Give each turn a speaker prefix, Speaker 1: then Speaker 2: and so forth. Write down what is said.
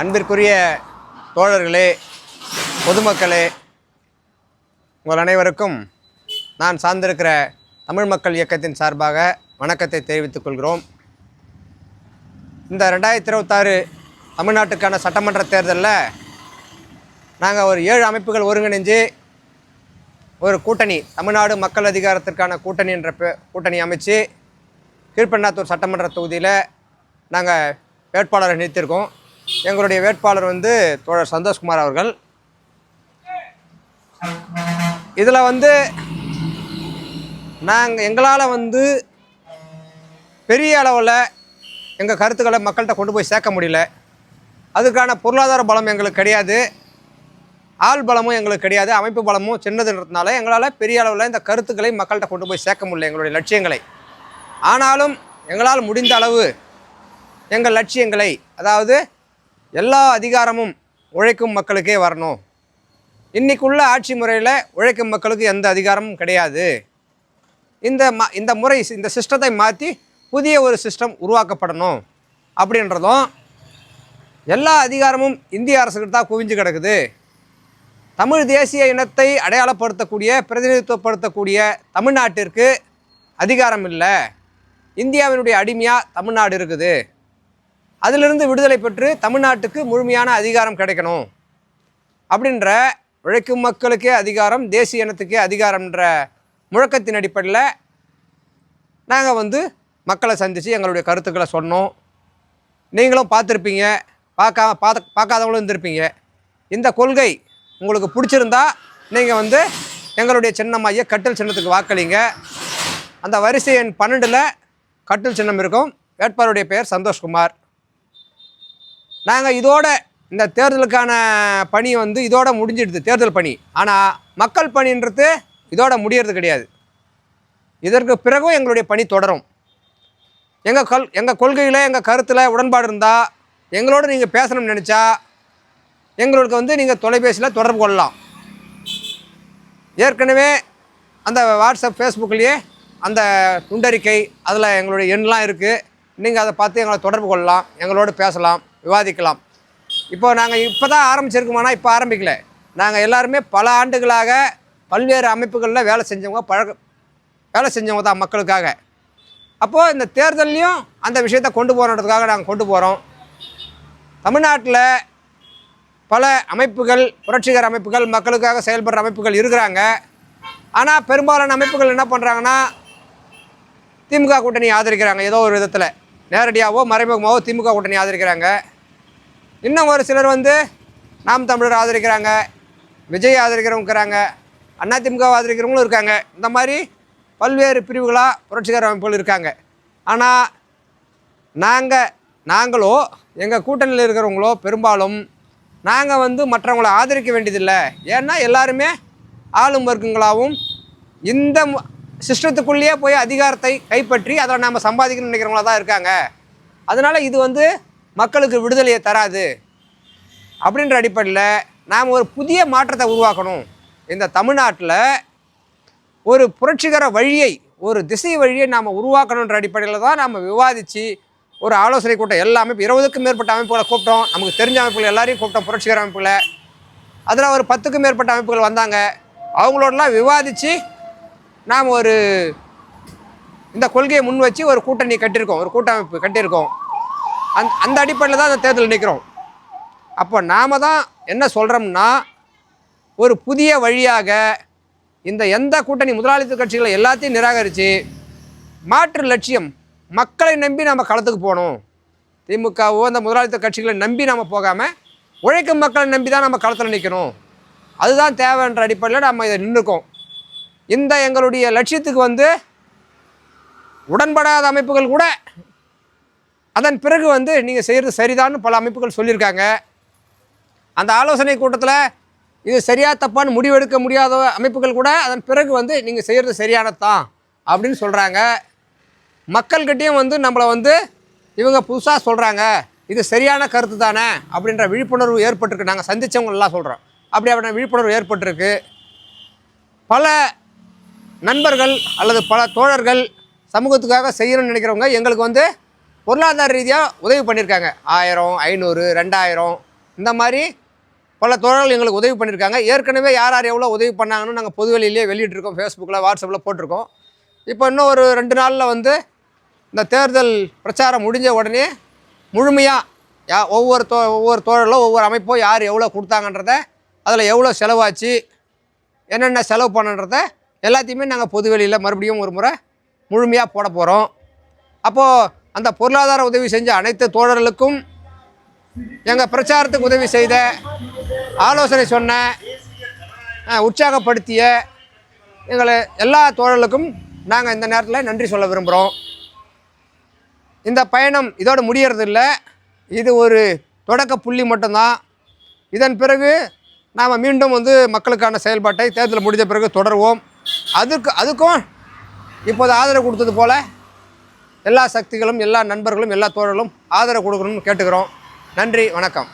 Speaker 1: அன்பிற்குரிய தோழர்களே, பொதுமக்களே, உங்கள் அனைவருக்கும் நான் சார்ந்திருக்கிற தமிழ் மக்கள் இயக்கத்தின் சார்பாக வணக்கத்தை தெரிவித்துக் கொள்கிறோம். இந்த 2026 தமிழ்நாட்டுக்கான சட்டமன்ற தேர்தலில் நாங்கள் ஒரு 7 அமைப்புகள் ஒருங்கிணைஞ்சு ஒரு கூட்டணி, தமிழ்நாடு மக்கள் அதிகாரத்திற்கான கூட்டணி என்ற கூட்டணி அமைச்சு கீழ்பெண்ணாத்தூர் சட்டமன்ற தொகுதியில் நாங்கள் வேட்பாளரை நிறுத்தியிருக்கோம். எங்களுடைய வேட்பாளர் தோழர் சந்தோஷ்குமார் அவர்கள். இதில் எங்களால் பெரிய அளவில் எங்கள் கருத்துக்களை மக்கள்கிட்ட கொண்டு போய் சேர்க்க முடியல. அதுக்கான பொருளாதார பலம் எங்களுக்கு கிடையாது, ஆள் பலமும் எங்களுக்கு கிடையாது, அமைப்பு பலமும் சின்னதுன்றதுனால எங்களால் பெரிய அளவில் இந்த கருத்துக்களை மக்கள்கிட்ட கொண்டு போய் சேர்க்க முடியல, எங்களுடைய லட்சியங்களை. ஆனாலும் எங்களால் முடிந்த அளவு எங்கள் லட்சியங்களை, அதாவது எல்லா அதிகாரமும் உழைக்கும் மக்களுக்கே வரணும், இன்றைக்குள்ள ஆட்சி முறையில் உழைக்கும் மக்களுக்கு எந்த அதிகாரமும் கிடையாது, இந்த முறை இந்த சிஸ்டத்தை மாற்றி புதிய ஒரு சிஸ்டம் உருவாக்கப்படணும் அப்படின்றதும், எல்லா அதிகாரமும் இந்திய அரசுக்கிட்ட தான் குவிஞ்சு கிடக்குது, தமிழ் தேசிய இனத்தை அடையாளப்படுத்தக்கூடிய பிரதிநிதித்துவப்படுத்தக்கூடிய தமிழ்நாட்டிற்கு அதிகாரம் இல்லை, இந்தியாவினுடைய அடிமையாக தமிழ்நாடு இருக்குது, அதிலிருந்து விடுதலை பெற்று தமிழ்நாட்டுக்கு முழுமையான அதிகாரம் கிடைக்கணும் அப்படின்ற உழைக்கும் மக்களுக்கே அதிகாரம், தேசிய இனத்துக்கே அதிகாரம்ன்ற முழக்கத்தின் அடிப்படையில் நாங்கள் மக்களை சந்தித்து எங்களுடைய கருத்துக்களை சொன்னோம். நீங்களும் பார்த்துருப்பீங்க, பார்க்காதவங்களும் இருந்திருப்பீங்க. இந்த கொள்கை உங்களுக்கு பிடிச்சிருந்தா நீங்கள் எங்களுடைய சின்னமாகிய கட்டில் சின்னத்துக்கு வாக்களிங்க. அந்த வரிசை எண் 12 கட்டில் சின்னம் இருக்கும். வேட்பாளருடைய பெயர் சந்தோஷ்குமார். நாங்கள் இதோட இந்த தேர்தலுக்கான பணி இதோட முடிஞ்சிடுது, தேர்தல் பணி. ஆனால் மக்கள் பணின்றது இதோட முடியறது கிடையாது. இதற்கு பிறகும் எங்களுடைய பணி தொடரும். எங்கள் கொள்கையில், எங்கள் கருத்தில் உடன்பாடு இருந்தால், எங்களோடு நீங்கள் பேசணும்னு நினச்சா எங்களுக்கு நீங்கள் தொலைபேசியில் தொடர்பு கொள்ளலாம். ஏற்கனவே அந்த வாட்ஸ்அப், ஃபேஸ்புக்லேயே அந்த துண்டறிக்கை, அதில் எங்களுடைய எண்ணெலாம் இருக்குது. நீங்கள் அதை பார்த்து எங்களை தொடர்பு கொள்ளலாம், எங்களோடு பேசலாம், விவாதிக்கலாம். நாங்கள் இப்போ தான் ஆரம்பிச்சிருக்கோமானா இப்போ ஆரம்பிக்கல. நாங்கள் எல்லாருமே பல ஆண்டுகளாக பல்வேறு அமைப்புகளில் வேலை செஞ்சவங்க தான் மக்களுக்காக. அப்போது இந்த தேர்தல்லையும் அந்த விஷயத்தை கொண்டு போகிறதுக்காக நாங்கள் கொண்டு போகிறோம். தமிழ்நாட்டில் பல அமைப்புகள், புரட்சிகர அமைப்புகள், மக்களுக்காக செயல்படுற அமைப்புகள் இருக்கிறாங்க. ஆனால் பெரும்பாலான அமைப்புகள் என்ன பண்ணுறாங்கன்னா, திமுக கூட்டணி ஆதரிக்கிறாங்க. ஏதோ ஒரு விதத்தில் நேரடியாகவோ மறைமுகமாகவோ திமுக கூட்டணி ஆதரிக்கிறாங்க. இன்னும் ஒரு சிலர் நாம் தமிழர் ஆதரிக்கிறாங்க, விஜய் ஆதரிக்கிறவங்க இருக்கிறாங்க, அதிமுக ஆதரிக்கிறவங்களும் இருக்காங்க. இந்த மாதிரி பல்வேறு பிரிவுகளாக புரட்சிகர அமைப்புகள் இருக்காங்க. ஆனால் நாங்களோ, எங்கள் கூட்டணியில் இருக்கிறவங்களோ பெரும்பாலும் நாங்கள் மற்றவங்களை ஆதரிக்க வேண்டியதில்லை. ஏன்னா எல்லாருமே ஆளும் வர்க்கங்களாகவும் இந்த சிஸ்டத்துக்குள்ளேயே போய் அதிகாரத்தை கைப்பற்றி அதில் நாம் சம்பாதிக்கணும்னு நினைக்கிறவங்களா தான் இருக்காங்க. அதனால் இது மக்களுக்கு விடுதலையை தராது அப்படின்ற அடிப்படையில் நாம் ஒரு புதிய மாற்றத்தை உருவாக்கணும். இந்த தமிழ்நாட்டில் ஒரு புரட்சிகர வழியை, ஒரு திசை வழியை நாம் உருவாக்கணுன்ற அடிப்படையில் தான் நாம் விவாதித்து ஒரு ஆலோசனை கூட்டம் எல்லாமே 20க்கும் மேற்பட்ட அமைப்புகளை கூப்பிட்டோம். நமக்கு தெரிஞ்ச அமைப்புகள் எல்லாரையும் கூப்பிட்டோம், புரட்சிகர அமைப்புகளை. அதில் ஒரு 10க்கும் மேற்பட்ட அமைப்புகள் வந்தாங்க. அவங்களோடலாம் விவாதித்து நாம் இந்த கொள்கையை முன் வச்சு ஒரு கூட்டணி கட்டியிருக்கோம், ஒரு கூட்டமைப்பு கட்டியிருக்கோம். அந்த அடிப்படையில் தான் அந்த தேர்தல் நிற்கிறோம். அப்போ நாம் தான் என்ன சொல்கிறோம்னா, ஒரு புதிய வழியாக இந்த எந்த கூட்டணி முதலாளித்துவ கட்சிகளை எல்லாத்தையும் நிராகரித்து மாற்று லட்சியம், மக்களை நம்பி நம்ம களத்துக்கு போகணும். திமுகவோ அந்த முதலாளித்துவ கட்சிகளை நம்பி நம்ம போகாமல் உழைக்கும் மக்களை நம்பி தான் நம்ம களத்தில் நிற்கணும். அதுதான் தேவைன்ற அடிப்படையில் நம்ம இதை நின்றுக்கோம். இந்த எங்களுடைய லட்சியத்துக்கு உடன்படாத அமைப்புகள் கூட அதன் பிறகு நீங்கள் செய்கிறது சரிதான்னு பல அமைப்புகள் சொல்லியிருக்காங்க. அந்த ஆலோசனை கூட்டத்தில் இது சரியாக தப்பான்னு முடிவெடுக்க முடியாத அமைப்புகள் கூட அதன் பிறகு நீங்கள் செய்கிறது சரியானது தான் அப்படின்னு சொல்கிறாங்க. மக்கள்கிட்டையும் நம்மளை இவங்க புதுசாக சொல்கிறாங்க, இது சரியான கருத்து தானே அப்படின்ற விழிப்புணர்வு ஏற்பட்டிருக்கு. நாங்கள் சந்தித்தவங்களெல்லாம் சொல்கிறோம், அப்படியான விழிப்புணர்வு ஏற்பட்டிருக்கு. பல நண்பர்கள் அல்லது பல தோழர்கள் சமூகத்துக்காக செய்யணும்னு நினைக்கிறவங்க எங்களுக்கு பொருளாதார ரீதியாக உதவி பண்ணியிருக்காங்க. 1000, 500, 2000 இந்த மாதிரி பல தோழர்கள் எங்களுக்கு உதவி பண்ணியிருக்காங்க. ஏற்கனவே யார் யார் எவ்வளோ உதவி பண்ணாங்கன்னு நாங்கள் பொதுவெளியிலே வெளியிட்டிருக்கோம், ஃபேஸ்புக்கில், வாட்ஸ்அப்பில் போட்டிருக்கோம். இப்போ இன்னும் ஒரு 2 நாளில் வந்து இந்த தேர்தல் பிரச்சாரம் முடிஞ்ச உடனே முழுமையாக ஒவ்வொரு தோழர்களும் ஒவ்வொரு அமைப்போ யார் எவ்வளோ கொடுத்தாங்கன்றத, அதில் எவ்வளோ செலவாச்சு, என்னென்ன செலவு பண்ணுன்றத எல்லாத்தையுமே நாங்கள் பொதுவெளியில் மறுபடியும் ஒரு முறை முழுமையாக போட போகிறோம். அப்போது அந்த பொருளாதார உதவி செஞ்ச அனைத்து தோழர்களுக்கும், எங்கள் பிரச்சாரத்துக்கு உதவி செய்த, ஆலோசனை சொன்ன, உற்சாகப்படுத்திய எங்களை எல்லா தோழர்களுக்கும் நாங்கள் இந்த நேரத்தில் நன்றி சொல்ல விரும்புகிறோம். இந்த பயணம் இதோடு முடியறதில்லை, இது ஒரு தொடக்க புள்ளி மட்டும்தான். இதன் பிறகு நாம் மீண்டும் வந்து மக்களுக்கான செயல்பாட்டை தேர்தல் முடிஞ்ச பிறகு தொடருவோம். அதுக்கும் இப்போது ஆதரவு கொடுத்தது போல் எல்லா சக்திகளும், எல்லா நண்பர்களும், எல்லா தோழர்களும் ஆதரவு கொடுக்கணும்னு கேட்டுக்கிறோம். நன்றி, வணக்கம்.